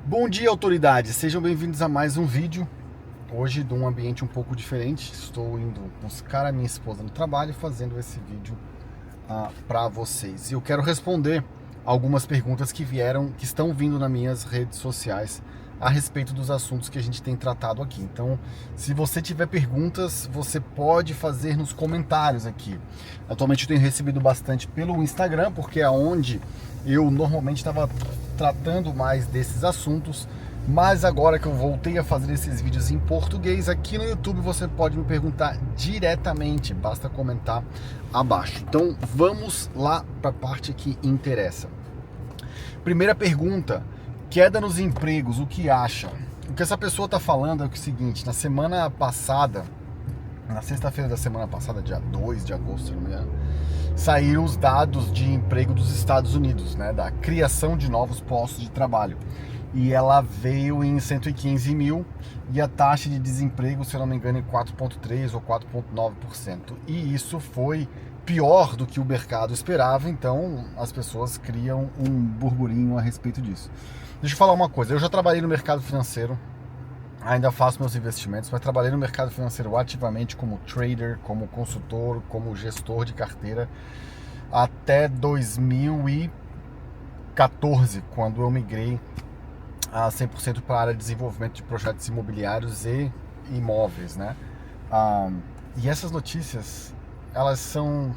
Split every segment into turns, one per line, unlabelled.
Bom dia, autoridades! Sejam bem-vindos a mais um vídeo. Hoje, de um ambiente um pouco diferente. Estou indo buscar a minha esposa no trabalho e fazendo esse vídeo para vocês. E eu quero responder algumas perguntas que estão vindo nas minhas redes sociais a respeito dos assuntos que a gente tem tratado aqui. Então, se você tiver perguntas, você pode fazer nos comentários aqui. Atualmente eu tenho recebido bastante pelo Instagram, porque é onde eu normalmente estava tratando mais desses assuntos, mas agora que eu voltei a fazer esses vídeos em português, aqui no YouTube você pode me perguntar diretamente, basta comentar abaixo. Então vamos lá para a parte que interessa. Primeira pergunta: queda nos empregos, o que acha? O que essa pessoa está falando é o seguinte: na semana passada, na sexta-feira da semana passada, dia 2 de agosto, se não me engano, saíram os dados de emprego dos Estados Unidos, né, da criação de novos postos de trabalho. E ela veio em 115 mil e a taxa de desemprego, se eu não me engano, em 4,3% ou 4,9%. E isso foi pior do que o mercado esperava, então as pessoas criam um burburinho a respeito disso. Deixa eu falar uma coisa: eu já trabalhei no mercado financeiro, ainda faço meus investimentos, mas trabalhei no mercado financeiro ativamente como trader, como consultor, como gestor de carteira até 2014, quando eu migrei a 100% para a área de desenvolvimento de projetos imobiliários e imóveis, né? E essas notícias, elas são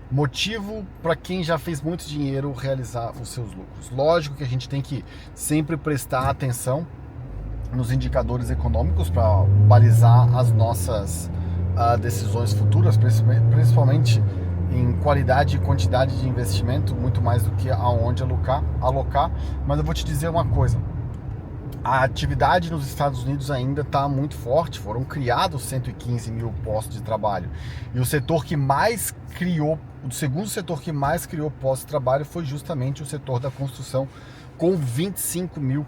motivo para quem já fez muito dinheiro realizar os seus lucros. Lógico que a gente tem que sempre prestar atenção nos indicadores econômicos para balizar as nossas decisões futuras, principalmente em qualidade e quantidade de investimento, muito mais do que aonde alocar. Mas eu vou te dizer uma coisa: a atividade nos Estados Unidos ainda está muito forte. Foram criados 115 mil postos de trabalho. E o setor que mais criou, o segundo setor que mais criou postos de trabalho foi justamente o setor da construção, com 25 mil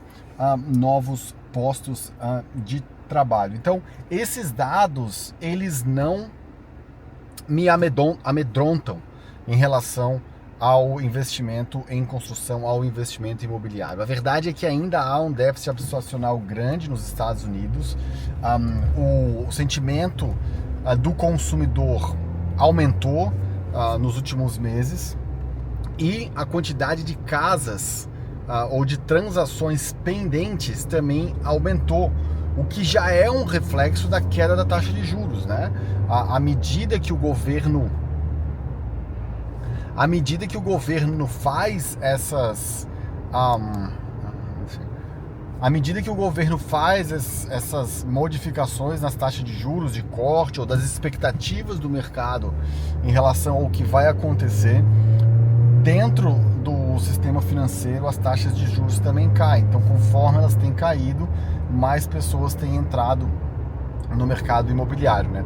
novos postos de trabalho. Então, esses dados, eles não me amedrontam em relação ao investimento em construção, ao investimento imobiliário. A verdade é que ainda há um déficit habitacional grande nos Estados Unidos. O sentimento do consumidor aumentou nos últimos meses, e a quantidade de casas ou de transações pendentes também aumentou, o que já é um reflexo da queda da taxa de juros, né? À medida que o governo faz essas modificações nas taxas de juros, de corte, ou das expectativas do mercado em relação ao que vai acontecer dentro do sistema financeiro, as taxas de juros também caem. Então, conforme elas têm caído, mais pessoas têm entrado no mercado imobiliário, né?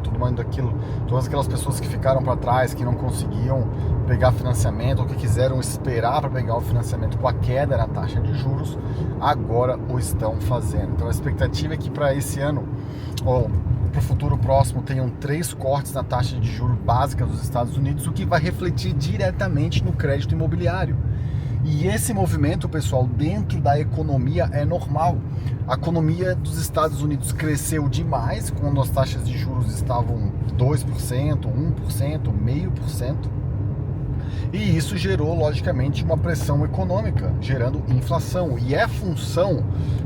Todas aquelas pessoas que ficaram para trás, que não conseguiam pegar financiamento, ou que quiseram esperar para pegar o financiamento com a queda na taxa de juros, agora o estão fazendo. Então a expectativa é que para esse ano, ou para o futuro próximo, tenham 3 cortes na taxa de juros básica dos Estados Unidos, o que vai refletir diretamente no crédito imobiliário. E esse movimento, pessoal, dentro da economia é normal. A economia dos Estados Unidos cresceu demais quando as taxas de juros estavam 2%, 1%, 0,5%. E isso gerou, logicamente, uma pressão econômica, gerando inflação. E é função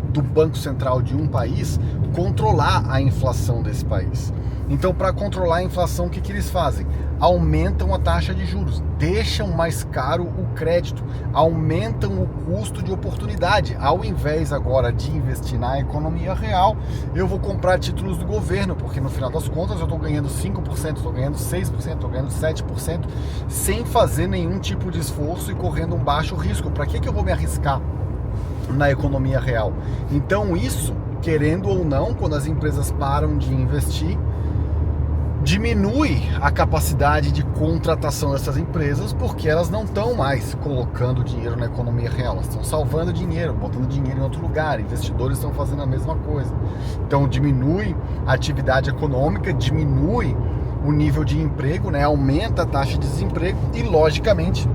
do Banco Central de um país controlar a inflação desse país. Então, para controlar a inflação, o que eles fazem? Aumentam a taxa de juros, deixam mais caro o crédito, aumentam o custo de oportunidade. Ao invés agora de investir na economia real, eu vou comprar títulos do governo, porque no final das contas eu estou ganhando 5%, estou ganhando 6%, estou ganhando 7%, sem fazer nenhum tipo de esforço e correndo um baixo risco. Para que eu vou me arriscar na economia real? Então isso, querendo ou não, quando as empresas param de investir, diminui a capacidade de contratação dessas empresas, porque elas não estão mais colocando dinheiro na economia real, elas estão salvando dinheiro, botando dinheiro em outro lugar. Investidores estão fazendo a mesma coisa. Então diminui a atividade econômica, diminui o nível de emprego, né? Aumenta a taxa de desemprego e, logicamente,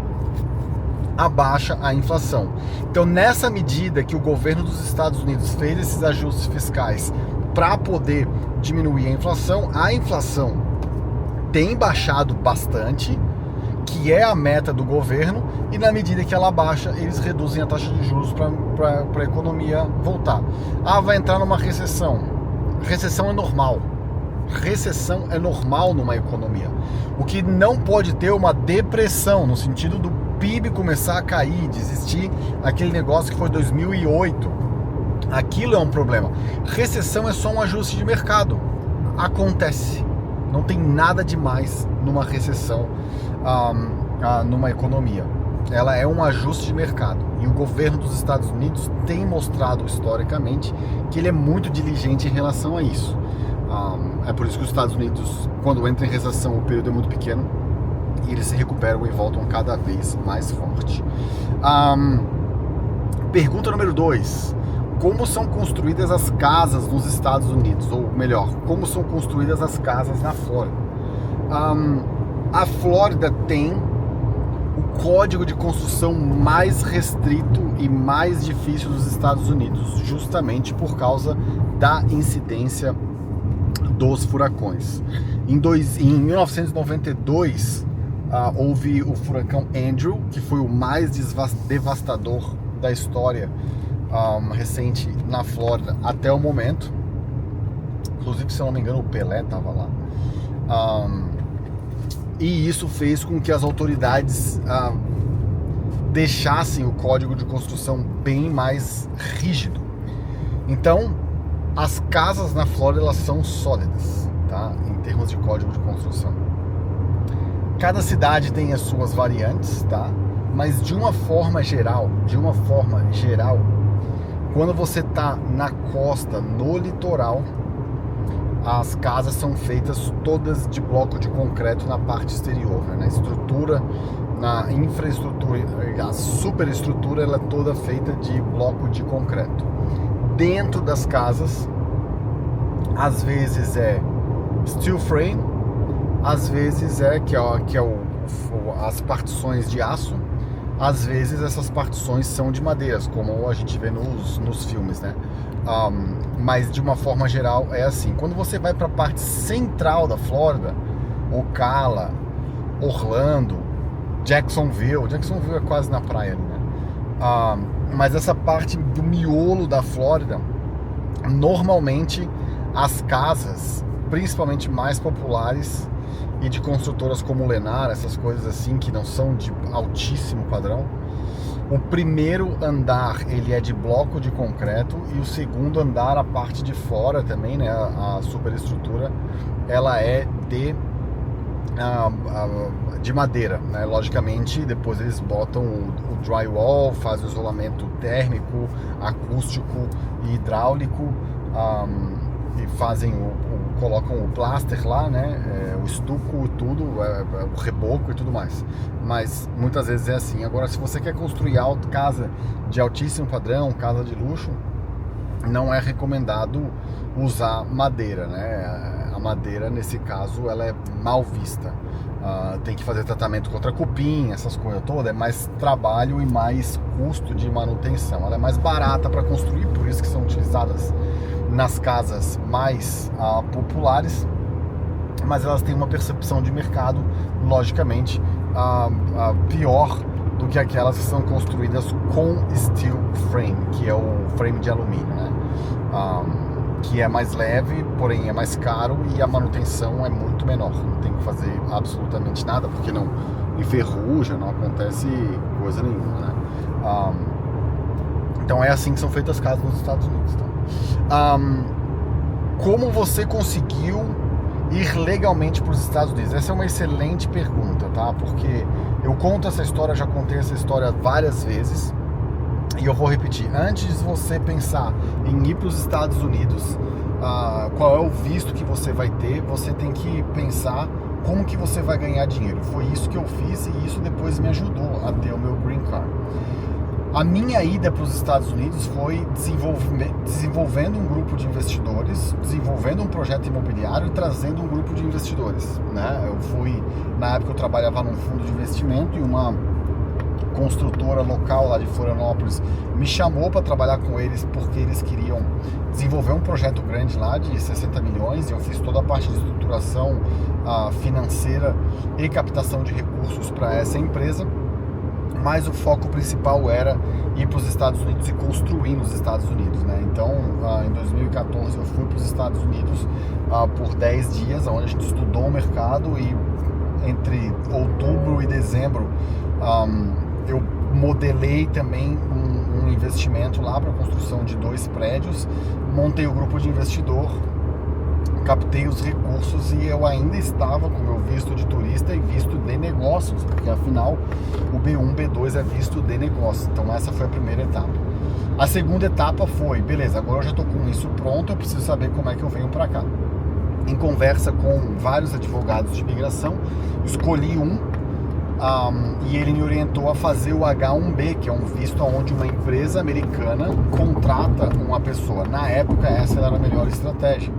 abaixa a inflação. Então, nessa medida que o governo dos Estados Unidos fez esses ajustes fiscais para poder diminuir a inflação tem baixado bastante, que é a meta do governo, e na medida que ela baixa, eles reduzem a taxa de juros para a economia voltar. Vai entrar numa recessão. Recessão é normal. Recessão é normal numa economia. O que não pode ter é uma depressão, no sentido do PIB começar a cair, de existir aquele negócio que foi 2008. Aquilo é um problema. Recessão é só um ajuste de mercado. Acontece. Não tem nada demais numa recessão, numa economia. Ela é um ajuste de mercado. E o governo dos Estados Unidos tem mostrado historicamente que ele é muito diligente em relação a isso. É por isso que os Estados Unidos, quando entra em recessão, o período é muito pequeno e eles se recuperam e voltam cada vez mais forte. Pergunta número 2. Como são construídas as casas nos Estados Unidos? Ou melhor, como são construídas as casas na Flórida? A Flórida tem o código de construção mais restrito e mais difícil dos Estados Unidos, justamente por causa da incidência dos furacões. Em 1992, houve o furacão Andrew, que foi o mais devastador da história recente na Flórida até o momento. Inclusive, se eu não me engano, o Pelé estava lá. E isso fez com que as autoridades deixassem o código de construção bem mais rígido. Então, as casas na Flórida, elas são sólidas, tá? Em termos de código de construção. Cada cidade tem as suas variantes, tá? Mas de uma forma geral, quando você está na costa, no litoral, as casas são feitas todas de bloco de concreto na parte exterior, né? Na estrutura, na infraestrutura, a superestrutura, ela é toda feita de bloco de concreto. Dentro das casas, às vezes é steel frame, às vezes as partições de aço. Às vezes essas partições são de madeiras, como a gente vê nos filmes, né? Mas de uma forma geral é assim. Quando você vai para a parte central da Flórida, Ocala, Orlando, Jacksonville é quase na praia ali, né? Mas essa parte do miolo da Flórida, normalmente as casas, principalmente mais populares e de construtoras como Lennar, essas coisas assim que não são de altíssimo padrão, o primeiro andar ele é de bloco de concreto e o segundo andar, a parte de fora também, né, a superestrutura, ela é de madeira, né? Logicamente depois eles botam o drywall, fazem o isolamento térmico, acústico e hidráulico, e fazem colocam o plaster lá, né? O estuco e tudo, o reboco e tudo mais. Mas muitas vezes é assim. Agora, se você quer construir casa de altíssimo padrão, casa de luxo, não é recomendado usar madeira, né? A madeira, nesse caso, ela é mal vista. Tem que fazer tratamento contra cupim, essas coisas todas. É mais trabalho e mais custo de manutenção. Ela é mais barata para construir, por isso que são utilizadas nas casas mais populares, mas elas têm uma percepção de mercado, logicamente, pior do que aquelas que são construídas com steel frame, que é o frame de alumínio, né? Que é mais leve, porém é mais caro e a manutenção é muito menor. Não tem que fazer absolutamente nada, porque não enferruja, não acontece coisa nenhuma, né? Então é assim que são feitas as casas nos Estados Unidos, tá? Como você conseguiu ir legalmente para os Estados Unidos? Essa é uma excelente pergunta, tá? Porque eu conto essa história, já contei essa história várias vezes e eu vou repetir. Antes de você pensar em ir para os Estados Unidos, qual é o visto que você vai ter, você tem que pensar como que você vai ganhar dinheiro. Foi isso que eu fiz e isso depois me ajudou a ter o meu green card. A minha ida para os Estados Unidos foi desenvolvendo um grupo de investidores, desenvolvendo um projeto imobiliário e trazendo um grupo de investidores, né? Na época eu trabalhava num fundo de investimento e uma construtora local lá de Florianópolis me chamou para trabalhar com eles porque eles queriam desenvolver um projeto grande lá de 60 milhões e eu fiz toda a parte de estruturação financeira e captação de recursos para essa empresa, mas o foco principal era ir para os Estados Unidos e construir nos Estados Unidos, né? Então, em 2014 eu fui para os Estados Unidos por 10 dias, onde a gente estudou o mercado e entre outubro e dezembro eu modelei também um investimento lá para a construção de 2 prédios, montei o grupo de investidor, captei os recursos e eu ainda estava com meu visto de turista e visto de negócios, porque afinal o B1, B2 é visto de negócios. Então essa foi a primeira etapa. A segunda etapa foi, beleza, agora eu já estou com isso pronto, eu preciso saber como é que eu venho para cá. Em conversa com vários advogados de imigração, escolhi e ele me orientou a fazer o H1B, que é um visto onde uma empresa americana contrata uma pessoa. Na época, essa era a melhor estratégia.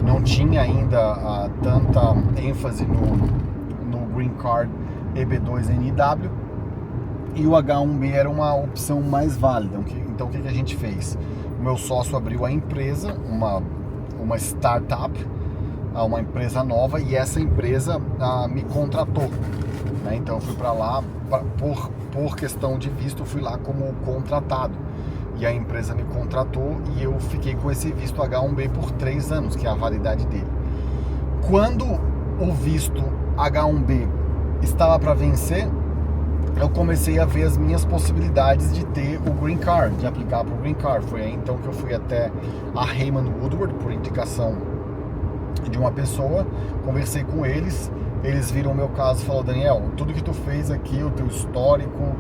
Não tinha ainda tanta ênfase no Green Card EB2NW e o H1B era uma opção mais válida. Então, o que a gente fez? O meu sócio abriu a empresa, uma startup, uma empresa nova, e essa empresa me contratou. Então eu fui para lá por questão de visto, fui lá como contratado e a empresa me contratou e eu fiquei com esse visto H1B por 3 anos, que é a validade dele. Quando o visto H1B estava para vencer, eu comecei a ver as minhas possibilidades de ter o Green Card, de aplicar para o Green Card. Foi aí então que eu fui até a Heyman Woodward por indicação de uma pessoa, conversei com eles. Eles viram o meu caso e falaram: Daniel, tudo que tu fez aqui, o teu histórico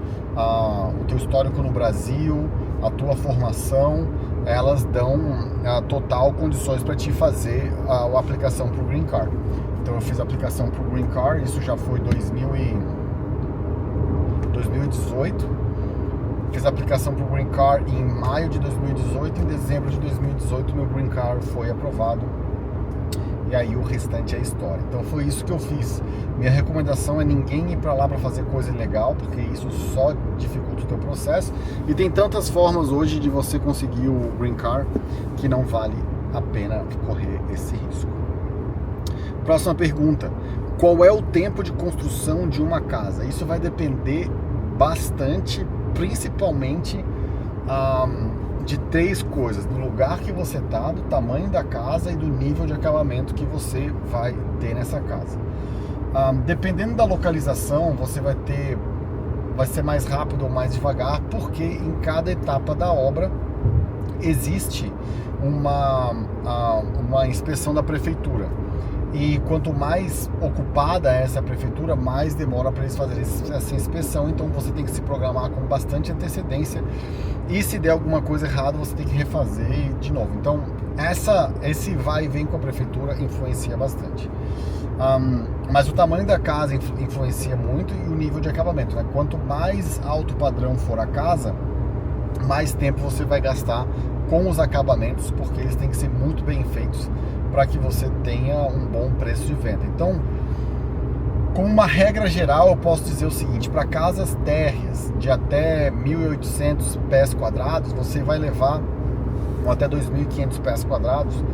no Brasil, a tua formação, elas dão total condições para te fazer a aplicação para o Green Card. Então eu fiz a aplicação para o Green Card, isso já foi 2018. Fiz a aplicação para o Green Card em maio de 2018, em dezembro de 2018 meu Green Card foi aprovado. E aí o restante é história. Então foi isso que eu fiz. Minha recomendação é ninguém ir para lá para fazer coisa ilegal, porque isso só dificulta o teu processo. E tem tantas formas hoje de você conseguir o Green Card que não vale a pena correr esse risco. Próxima pergunta: qual é o tempo de construção de uma casa? Isso vai depender bastante, principalmente de 3 coisas: do lugar que você está, do tamanho da casa e do nível de acabamento que você vai ter nessa casa. Dependendo da localização, você vai ser mais rápido ou mais devagar, porque em cada etapa da obra existe uma inspeção da prefeitura. E quanto mais ocupada é essa prefeitura, mais demora para eles fazerem essa inspeção. Então você tem que se programar com bastante antecedência. E se der alguma coisa errada, você tem que refazer de novo. Então esse vai e vem com a prefeitura influencia bastante. Mas o tamanho da casa influencia muito e o nível de acabamento, né? Quanto mais alto padrão for a casa, mais tempo você vai gastar com os acabamentos, porque eles têm que ser muito bem feitos para que você tenha um bom preço de venda. Então, como uma regra geral, eu posso dizer o seguinte: para casas térreas de até 1.800 pés quadrados, você vai levar, ou até 2.500 pés quadrados,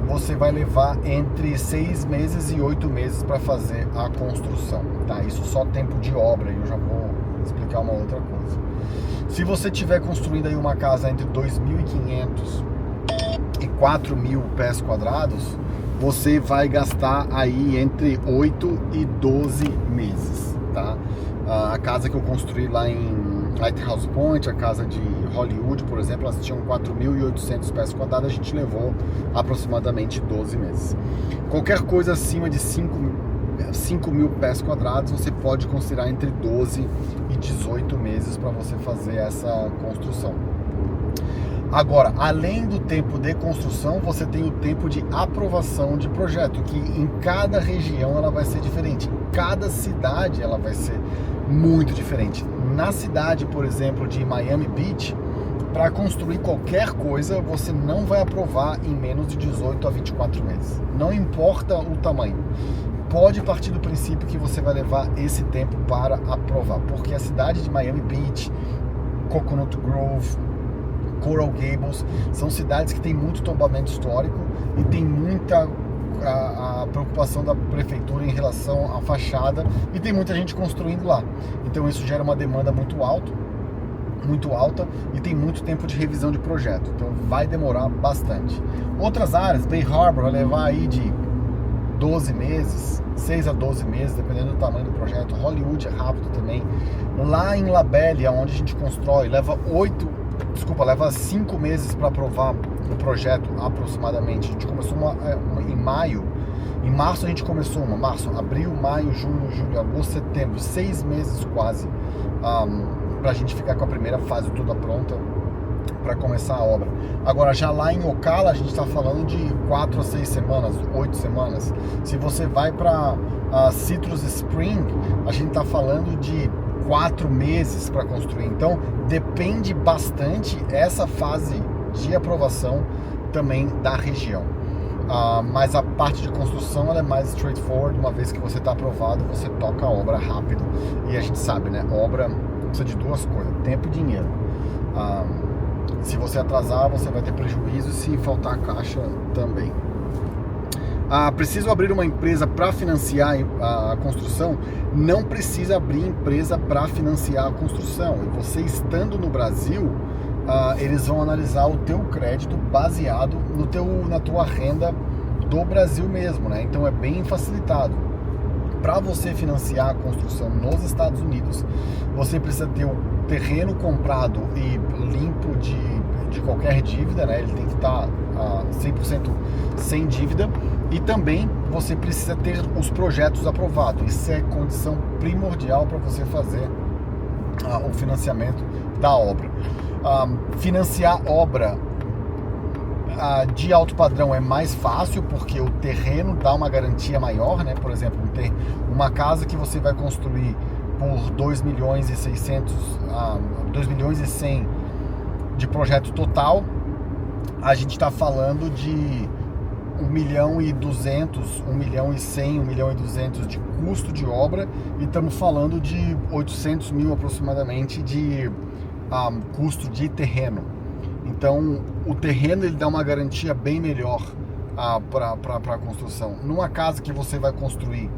você vai levar entre 6 meses e 8 meses para fazer a construção, tá? Isso só tempo de obra, e eu já vou explicar uma outra coisa. Se você estiver construindo aí uma casa entre 2.500 e 4.000 pés quadrados, você vai gastar aí entre 8 e 12 meses, tá? A casa que eu construí lá em Lighthouse Point, a casa de Hollywood, por exemplo, elas tinham 4.800 pés quadrados, a gente levou aproximadamente 12 meses. Qualquer coisa acima de 5.000 pés quadrados, você pode considerar entre 12 e 18 meses para você fazer essa construção. Agora, além do tempo de construção, você tem o tempo de aprovação de projeto, que em cada região ela vai ser diferente, em cada cidade ela vai ser muito diferente. Na cidade, por exemplo, de Miami Beach, para construir qualquer coisa, você não vai aprovar em menos de 18 a 24 meses. Não importa o tamanho. pode partir do princípio que você vai levar esse tempo para aprovar, porque a cidade de Miami Beach, Coconut Grove, Coral Gables, são cidades que tem muito tombamento histórico e tem muita a preocupação da prefeitura em relação à fachada, e tem muita gente construindo lá. Então isso gera uma demanda muito alta e tem muito tempo de revisão de projeto. Então vai demorar bastante. Outras áreas, Bay Harbor, vai levar aí de 12 meses, 6 a 12 meses, dependendo do tamanho do projeto. Hollywood é rápido também. Lá em La Belle, onde a gente constrói, leva 5 meses para aprovar o projeto aproximadamente. A gente começou em maio. Em março a gente começou abril, maio, junho, julho, agosto, setembro, 6 meses quase, para a gente ficar com a primeira fase toda pronta para começar a obra. Agora, já lá em Ocala, a gente está falando de 4 a 6 semanas, 8 semanas. Se você vai para Citrus Spring, a gente está falando de 4 meses para construir. Então, depende bastante essa fase de aprovação também da região. Mas a parte de construção ela é mais straightforward. Uma vez que você está aprovado, você toca a obra rápido. E a gente sabe, né? Obra precisa de duas coisas: tempo e dinheiro. Se você atrasar, você vai ter prejuízo, e se faltar caixa também. Preciso abrir uma empresa para financiar a construção? Não precisa abrir empresa para financiar a construção. E você estando no Brasil, eles vão analisar o teu crédito baseado na tua renda do Brasil mesmo, né? Então é bem facilitado. Para você financiar a construção nos Estados Unidos, você precisa ter o terreno comprado e limpo de qualquer dívida, né? Ele tem que estar 100% sem dívida, e também você precisa ter os projetos aprovados. Isso é condição primordial para você fazer o financiamento da obra. Financiar obra de alto padrão é mais fácil, porque o terreno dá uma garantia maior, né? Por exemplo, uma casa que você vai construir por 2 milhões e 600, 2 milhões e 100 de projeto total, a gente está falando de 1 milhão e 200, 1 milhão e 100, 1 milhão e 200 de custo de obra, e estamos falando de 800 mil aproximadamente de custo de terreno. Então o terreno ele dá uma garantia bem melhor para a construção. Numa casa que você vai construir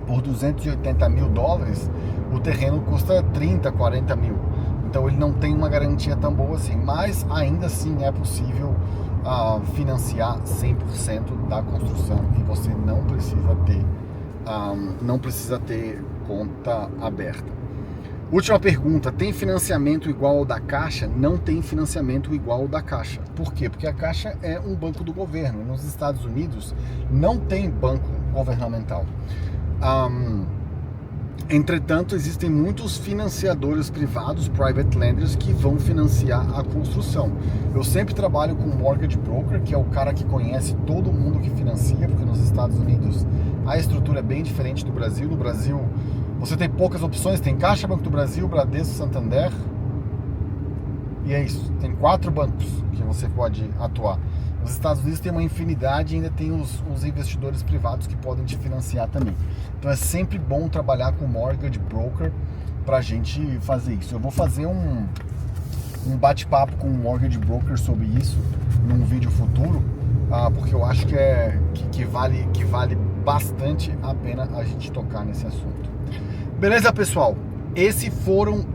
por 280 mil dólares, o terreno custa 30, 40 mil. Então ele não tem uma garantia tão boa assim, mas ainda assim é possível financiar 100% da construção, e você não precisa ter conta aberta. Última pergunta: tem financiamento igual ao da Caixa? Não tem financiamento igual ao da Caixa. Por quê? Porque a Caixa é um banco do governo. Nos Estados Unidos não tem banco governamental. Entretanto, existem muitos financiadores privados, private lenders, que vão financiar a construção. Eu sempre trabalho com mortgage broker, que é o cara que conhece todo mundo que financia, porque nos Estados Unidos a estrutura é bem diferente do Brasil. No Brasil você tem poucas opções, tem Caixa, Banco do Brasil, Bradesco, Santander, e é isso. Tem 4 bancos que você pode atuar. Nos Estados Unidos tem uma infinidade, e ainda tem os investidores privados que podem te financiar também. Então é sempre bom trabalhar com mortgage broker para a gente fazer isso. Eu vou fazer um bate-papo com um mortgage broker sobre isso num vídeo futuro, porque eu acho que vale bastante a pena a gente tocar nesse assunto. Beleza, pessoal? Esses foram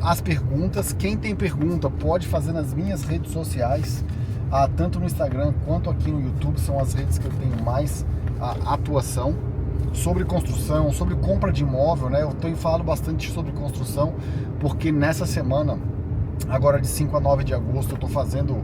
as perguntas. Quem tem pergunta pode fazer nas minhas redes sociais, tanto no Instagram quanto aqui no YouTube. São as redes que eu tenho mais atuação sobre construção, sobre compra de imóvel, né? Eu tenho falado bastante sobre construção, porque nessa semana, agora de 5 a 9 de agosto, eu estou fazendo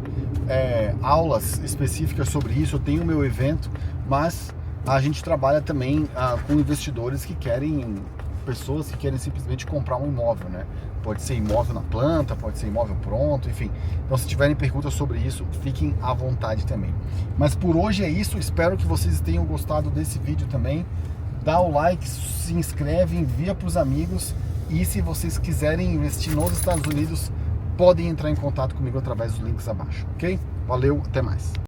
aulas específicas sobre isso. Eu tenho o meu evento, mas a gente trabalha também com investidores que querem, pessoas que querem simplesmente comprar um imóvel, né? Pode ser imóvel na planta, pode ser imóvel pronto, enfim. Então, se tiverem perguntas sobre isso, fiquem à vontade também. Mas por hoje é isso. Espero que vocês tenham gostado desse vídeo também. Dá o like, se inscreve, envia para os amigos. E se vocês quiserem investir nos Estados Unidos, podem entrar em contato comigo através dos links abaixo, ok? Valeu, até mais.